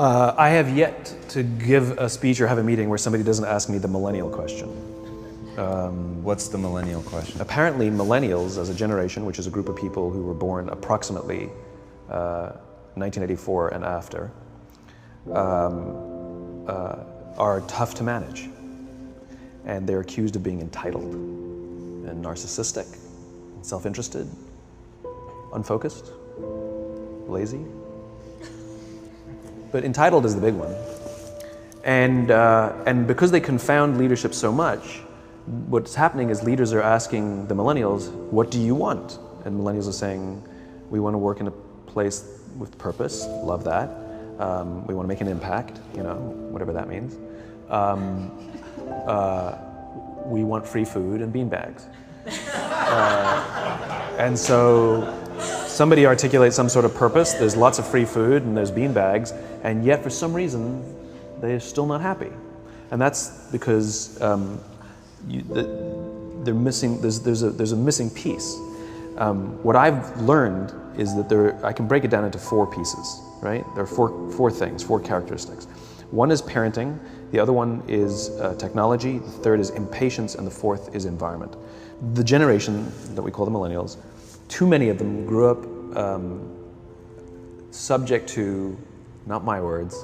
I have yet to give a speech or have a meeting where somebody doesn't ask me the millennial question. What's the millennial question? Apparently millennials as a generation, which is a group of people who were born approximately 1984 and after, are tough to manage. And they're accused of being entitled and narcissistic, self-interested, unfocused, lazy. But entitled is the big one. And because they confound leadership so much, what's happening is leaders are asking the millennials, what do you want? And millennials are saying, we want to work in a place with purpose, love that. We want to make an impact, you know, whatever that means. We want free food and beanbags. And so somebody articulates some sort of purpose, there's lots of free food and there's beanbags, and yet for some reason, they're still not happy. And that's because they're missing, there's a missing piece. What I've learned is that I can break it down into 4 pieces, right? There are four things, 4 characteristics. One is parenting, the other one is technology, the third is impatience, and the fourth is environment. The generation that we call the millennials, too many of them grew up subject to, not my words,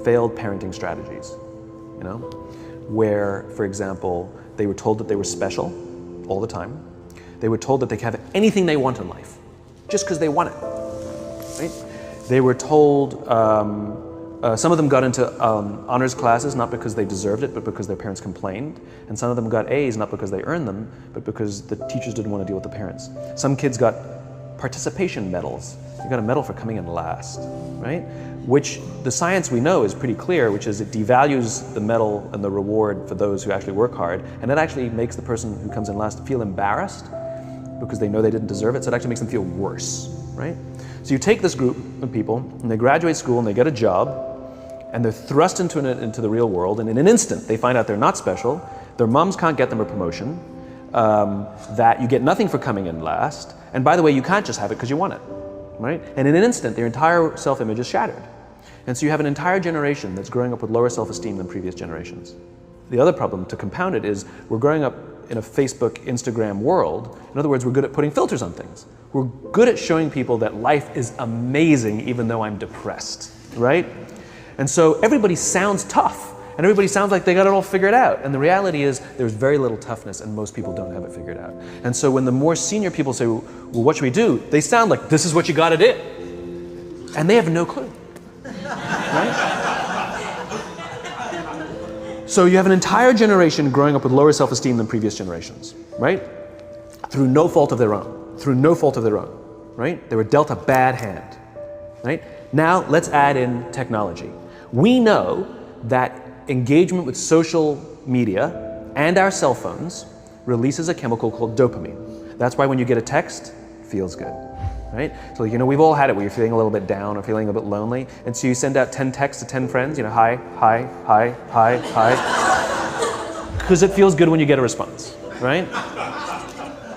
failed parenting strategies, you know? Where, for example, they were told that they were special all the time. They were told that they could have anything they want in life, just because they want it, right? They were told, some of them got into honors classes, not because they deserved it, but because their parents complained. And some of them got A's, not because they earned them, but because the teachers didn't want to deal with the parents. Some kids got participation medals. You got a medal for coming in last, right? Which the science we know is pretty clear, which is it devalues the medal and the reward for those who actually work hard. And it actually makes the person who comes in last feel embarrassed because they know they didn't deserve it. So it actually makes them feel worse, right? So you take this group of people and they graduate school and they get a job, and they're thrust into the real world, and in an instant they find out they're not special, their moms can't get them a promotion, that you get nothing for coming in last, and by the way, you can't just have it because you want it, right? And in an instant, their entire self-image is shattered. And so you have an entire generation that's growing up with lower self-esteem than previous generations. The other problem, to compound it, is we're growing up in a Facebook, Instagram world. In other words, we're good at putting filters on things. We're good at showing people that life is amazing even though I'm depressed, right? And so everybody sounds tough, and everybody sounds like they got it all figured out. And the reality is there's very little toughness, and most people don't have it figured out. And so when the more senior people say, well, what should we do? They sound like, this is what you gotta do. And they have no clue, right? So you have an entire generation growing up with lower self-esteem than previous generations, right? Through no fault of their own, right? They were dealt a bad hand, right? Now let's add in technology. We know that engagement with social media and our cell phones releases a chemical called dopamine. That's why when you get a text, it feels good, right? So, you know, we've all had it where you're feeling a little bit down or feeling a bit lonely, and so you send out 10 texts to 10 friends, you know, hi, hi, hi, hi, hi, because it feels good when you get a response, right?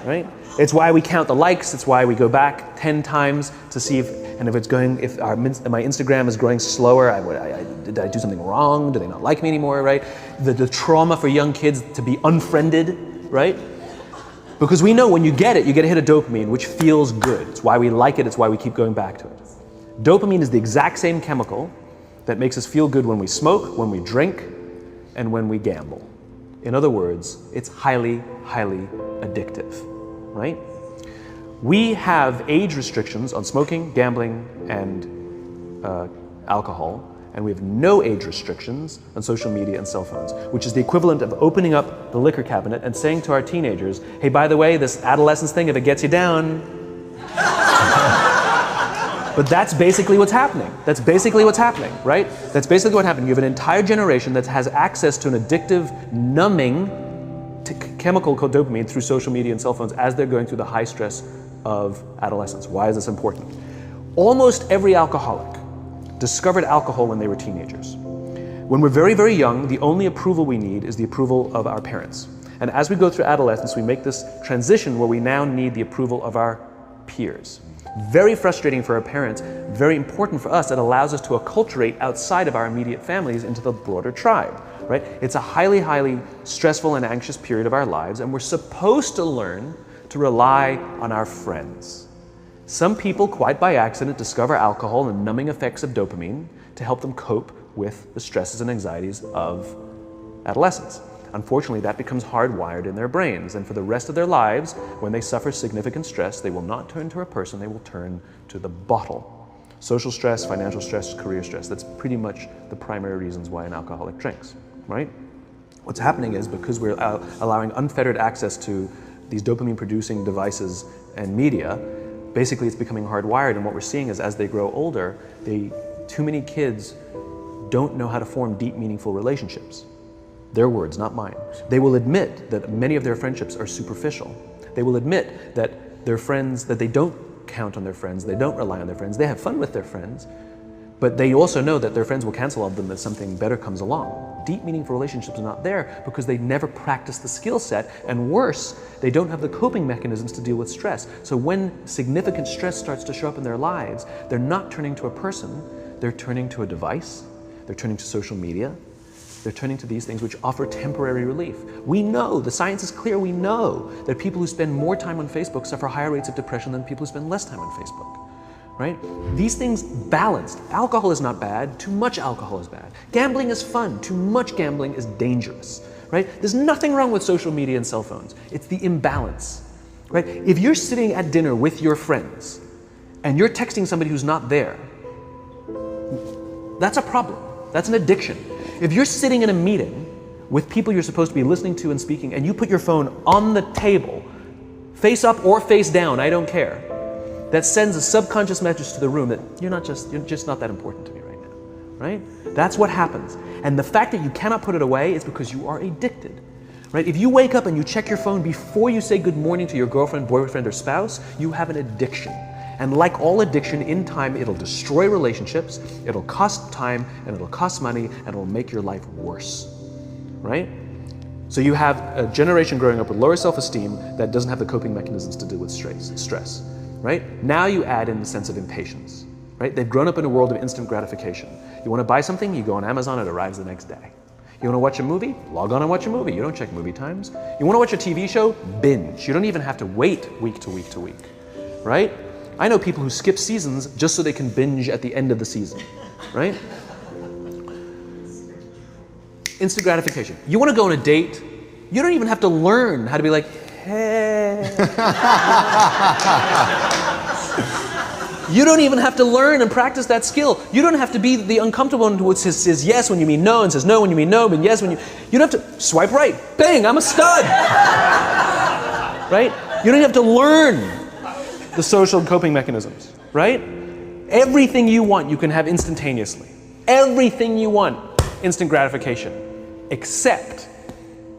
Right? It's why we count the likes, it's why we go back 10 times to see if my Instagram is growing slower, did I do something wrong? Do they not like me anymore, right? The trauma for young kids to be unfriended, right? Because we know when you get a hit of dopamine, which feels good. It's why we like it, it's why we keep going back to it. Dopamine is the exact same chemical that makes us feel good when we smoke, when we drink, and when we gamble. In other words, it's highly, highly addictive, right? We have age restrictions on smoking, gambling, and alcohol, and we have no age restrictions on social media and cell phones, which is the equivalent of opening up the liquor cabinet and saying to our teenagers, hey, by the way, this adolescence thing, if it gets you down. But that's basically what's happening. That's basically what's happening, right? That's basically what happened. You have an entire generation that has access to an addictive, numbing chemical called dopamine through social media and cell phones as they're going through the high stress of adolescence. Why is this important? Almost every alcoholic discovered alcohol when they were teenagers. When we're very, very young, the only approval we need is the approval of our parents. And as we go through adolescence, we make this transition where we now need the approval of our peers. Very frustrating for our parents, very important for us. It allows us to acculturate outside of our immediate families into the broader tribe, right? It's a highly, highly stressful and anxious period of our lives, and we're supposed to learn to rely on our friends. Some people, quite by accident, discover alcohol and numbing effects of dopamine to help them cope with the stresses and anxieties of adolescence. Unfortunately, that becomes hardwired in their brains, and for the rest of their lives, when they suffer significant stress, they will not turn to a person, they will turn to the bottle. Social stress, financial stress, career stress, that's pretty much the primary reasons why an alcoholic drinks, right? What's happening is because we're allowing unfettered access to these dopamine-producing devices and media, basically it's becoming hardwired, and what we're seeing is as they grow older, too many kids don't know how to form deep, meaningful relationships. Their words, not mine. They will admit that many of their friendships are superficial. They will admit that their friends, that they don't count on their friends, they don't rely on their friends, they have fun with their friends, but they also know that their friends will cancel on them if something better comes along. Deep, meaningful relationships are not there because they never practice the skill set, and worse, they don't have the coping mechanisms to deal with stress. So when significant stress starts to show up in their lives, they're not turning to a person, they're turning to a device, they're turning to social media, they're turning to these things which offer temporary relief. We know, the science is clear, we know that people who spend more time on Facebook suffer higher rates of depression than people who spend less time on Facebook, right? These things balanced. Alcohol is not bad, too much alcohol is bad. Gambling is fun, too much gambling is dangerous, right? There's nothing wrong with social media and cell phones. It's the imbalance, right? If you're sitting at dinner with your friends and you're texting somebody who's not there, that's a problem. That's an addiction. If you're sitting in a meeting with people you're supposed to be listening to and speaking, and you put your phone on the table, face up or face down, I don't care, that sends a subconscious message to the room that you're just not that important to me right now, right? That's what happens. And the fact that you cannot put it away is because you are addicted, right? If you wake up and you check your phone before you say good morning to your girlfriend, boyfriend, or spouse, you have an addiction. And like all addiction, in time, it'll destroy relationships, it'll cost time, and it'll cost money, and it'll make your life worse, right? So you have a generation growing up with lower self-esteem that doesn't have the coping mechanisms to deal with stress, right? Now you add in the sense of impatience, right? They've grown up in a world of instant gratification. You want to buy something, you go on Amazon, it arrives the next day. You want to watch a movie? Log on and watch a movie. You don't check movie times. You want to watch a TV show? Binge. You don't even have to wait week to week to week, right? I know people who skip seasons just so they can binge at the end of the season, right? Instant gratification. You want to go on a date, you don't even have to learn how to be like, hey. You don't even have to learn and practice that skill. You don't have to be the uncomfortable one who says yes when you mean no, and says no when you mean no, but yes when you don't have to swipe right. Bang, I'm a stud. Right? You don't have to learn the social coping mechanisms, right? Everything you want, you can have instantaneously. Everything you want, instant gratification, except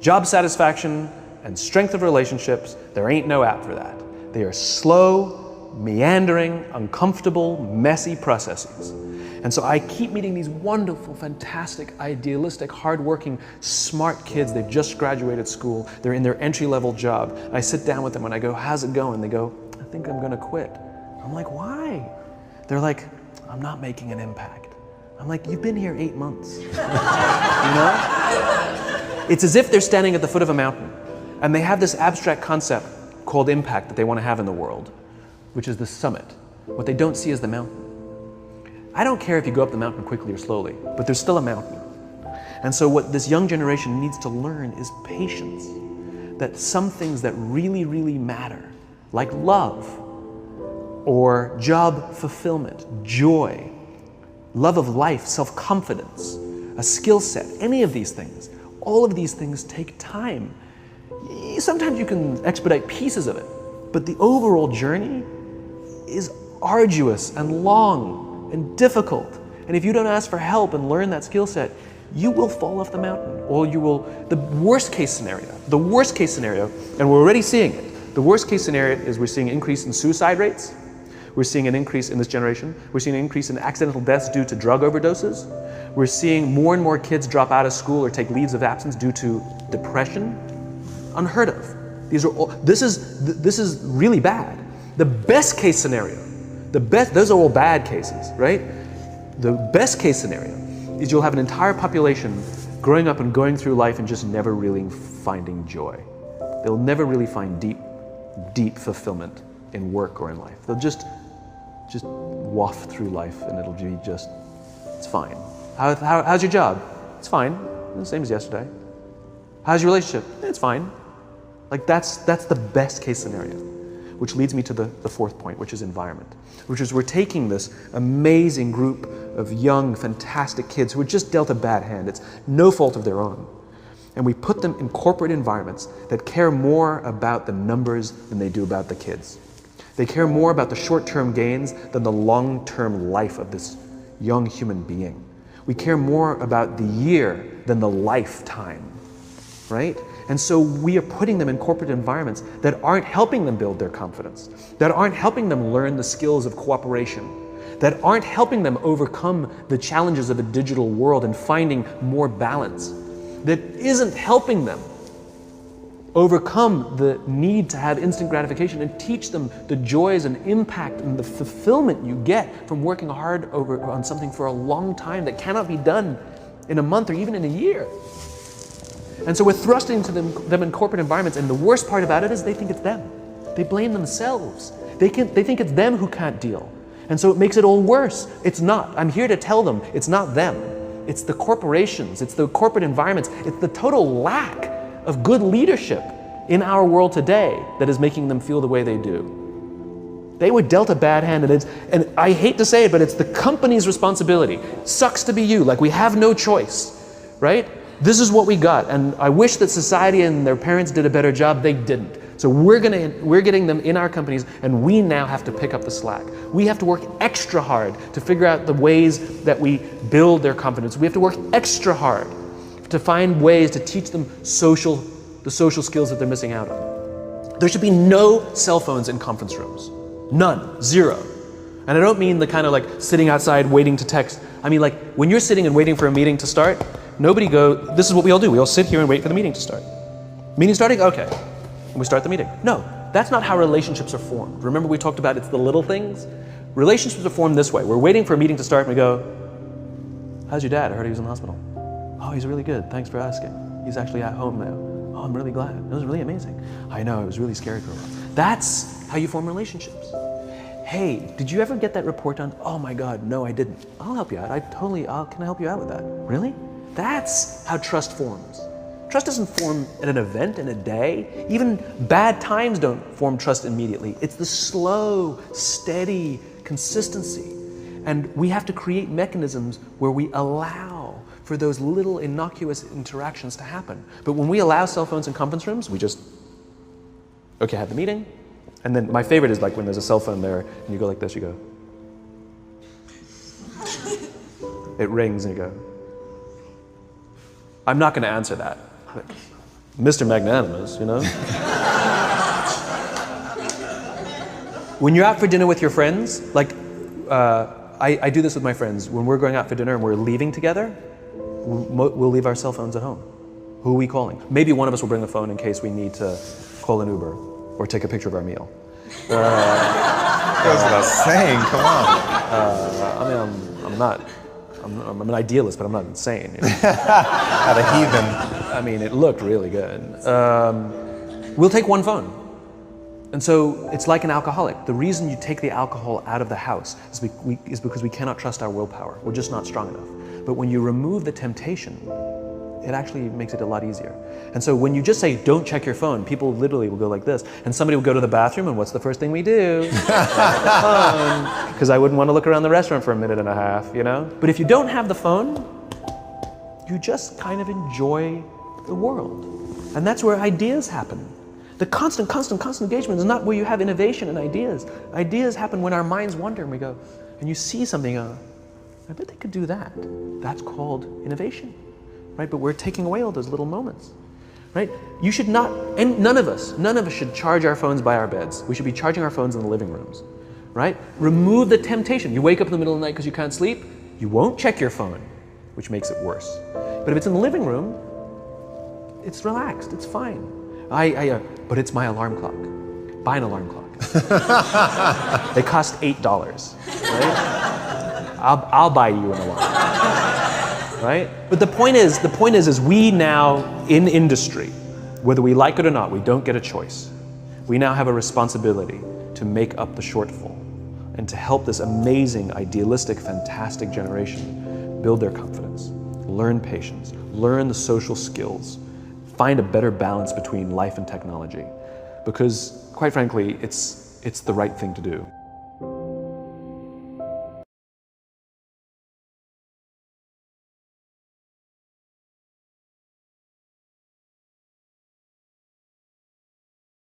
job satisfaction and strength of relationships. There ain't no app for that. They are slow, meandering, uncomfortable, messy processes. And so I keep meeting these wonderful, fantastic, idealistic, hardworking, smart kids. They've just graduated school. They're in their entry-level job. I sit down with them and I go, how's it going? They go, I think I'm gonna quit. I'm like, why? They're like, I'm not making an impact. I'm like, you've been here 8 months. You know? It's as if they're standing at the foot of a mountain and they have this abstract concept called impact that they want to have in the world, which is the summit. What they don't see is the mountain. I don't care if you go up the mountain quickly or slowly, but there's still a mountain. And so what this young generation needs to learn is patience. That some things that really, really matter, like love, or job fulfillment, joy, love of life, self-confidence, a skill set, any of these things, all of these things take time. Sometimes you can expedite pieces of it, but the overall journey is arduous and long and difficult. And if you don't ask for help and learn that skill set, you will fall off the mountain, or you will, the worst case scenario, and we're already seeing it, the worst case scenario is we're seeing an increase in suicide rates. We're seeing an increase in this generation. We're seeing an increase in accidental deaths due to drug overdoses. We're seeing more and more kids drop out of school or take leaves of absence due to depression. Unheard of. This is really bad. The best case scenario The best, those are all bad cases, right? The best case scenario is you'll have an entire population growing up and going through life and just never really finding joy. They'll never really find deep fulfillment in work or in life. They'll just waft through life and it'll be just, it's fine. How's your job? It's fine, the same as yesterday. How's your relationship? It's fine. Like that's the best case scenario, which leads me to the fourth point, which is environment, which is we're taking this amazing group of young, fantastic kids who were just dealt a bad hand. It's no fault of their own. And we put them in corporate environments that care more about the numbers than they do about the kids. They care more about the short-term gains than the long-term life of this young human being. We care more about the year than the lifetime, right? And so we are putting them in corporate environments that aren't helping them build their confidence, that aren't helping them learn the skills of cooperation, that aren't helping them overcome the challenges of a digital world and finding more balance, that isn't helping them overcome the need to have instant gratification and teach them the joys and impact and the fulfillment you get from working hard on something for a long time that cannot be done in a month or even in a year. And so we're thrusting to them in corporate environments, and the worst part about it is they think it's them. They blame themselves. They think it's them who can't deal. And so it makes it all worse. It's not. I'm here to tell them it's not them. It's the corporations, it's the corporate environments, it's the total lack of good leadership in our world today that is making them feel the way they do. They were dealt a bad hand, and I hate to say it, but it's the company's responsibility. Sucks to be you, like we have no choice, right? This is what we got, and I wish that society and their parents did a better job. They didn't. So we're getting them in our companies, and we now have to pick up the slack. We have to work extra hard to figure out the ways that we build their confidence. We have to work extra hard to find ways to teach them the social skills that they're missing out on. There should be no cell phones in conference rooms. None. Zero. And I don't mean the kind of like sitting outside waiting to text. I mean like when you're sitting and waiting for a meeting to start, this is what we all do. We all sit here and wait for the meeting to start. Meeting starting? Okay. And we start the meeting. No, that's not how relationships are formed. Remember we talked about it's the little things? Relationships are formed this way. We're waiting for a meeting to start and we go, how's your dad? I heard he was in the hospital. Oh, he's really good. Thanks for asking. He's actually at home now. Oh, I'm really glad. It was really amazing. I know, it was really scary for a while. That's how you form relationships. Hey, did you ever get that report done? Oh my God, no, I didn't. I'll help you out. Can I help you out with that? Really? That's how trust forms. Trust doesn't form at an event in a day. Even bad times don't form trust immediately. It's the slow, steady consistency. And we have to create mechanisms where we allow for those little innocuous interactions to happen. But when we allow cell phones in conference rooms, we just, okay, have the meeting. And then my favorite is like when there's a cell phone there and you go like this, you go. It rings and you go. I'm not going to answer that. Mr. Magnanimous, you know? When you're out for dinner with your friends, like I do this with my friends. When we're going out for dinner and we're leaving together, we'll leave our cell phones at home. Who are we calling? Maybe one of us will bring a phone in case we need to call an Uber or take a picture of our meal. Goes without saying, come on. I'm an idealist, but I'm not insane. You know? At a heathen. I mean, it looked really good. We'll take one phone. And so it's like an alcoholic. The reason you take the alcohol out of the house is because we cannot trust our willpower. We're just not strong enough. But when you remove the temptation, it actually makes it a lot easier. And so when you just say, don't check your phone, people literally will go like this. And somebody will go to the bathroom, and what's the first thing we do? Because I wouldn't want to look around the restaurant for a minute and a half, you know? But if you don't have the phone, you just kind of enjoy the world. And that's where ideas happen. The constant engagement is not where you have innovation and ideas. Ideas happen when our minds wander and we go, and you see something, I bet they could do that. That's called innovation, right? But we're taking away all those little moments, right? You should not, and none of us should charge our phones by our beds. We should be charging our phones in the living rooms, right? Remove the temptation. You wake up in the middle of the night because you can't sleep, you won't check your phone, which makes it worse. But if it's in the living room, it's relaxed, it's fine. But it's my alarm clock. Buy an alarm clock. They cost $8, right? I'll buy you an alarm, right? But the point is we now in industry, whether we like it or not, we don't get a choice. We now have a responsibility to make up the shortfall and to help this amazing, idealistic, fantastic generation build their confidence, learn patience, learn the social skills, find a better balance between life and technology. Because, quite frankly, it's the right thing to do.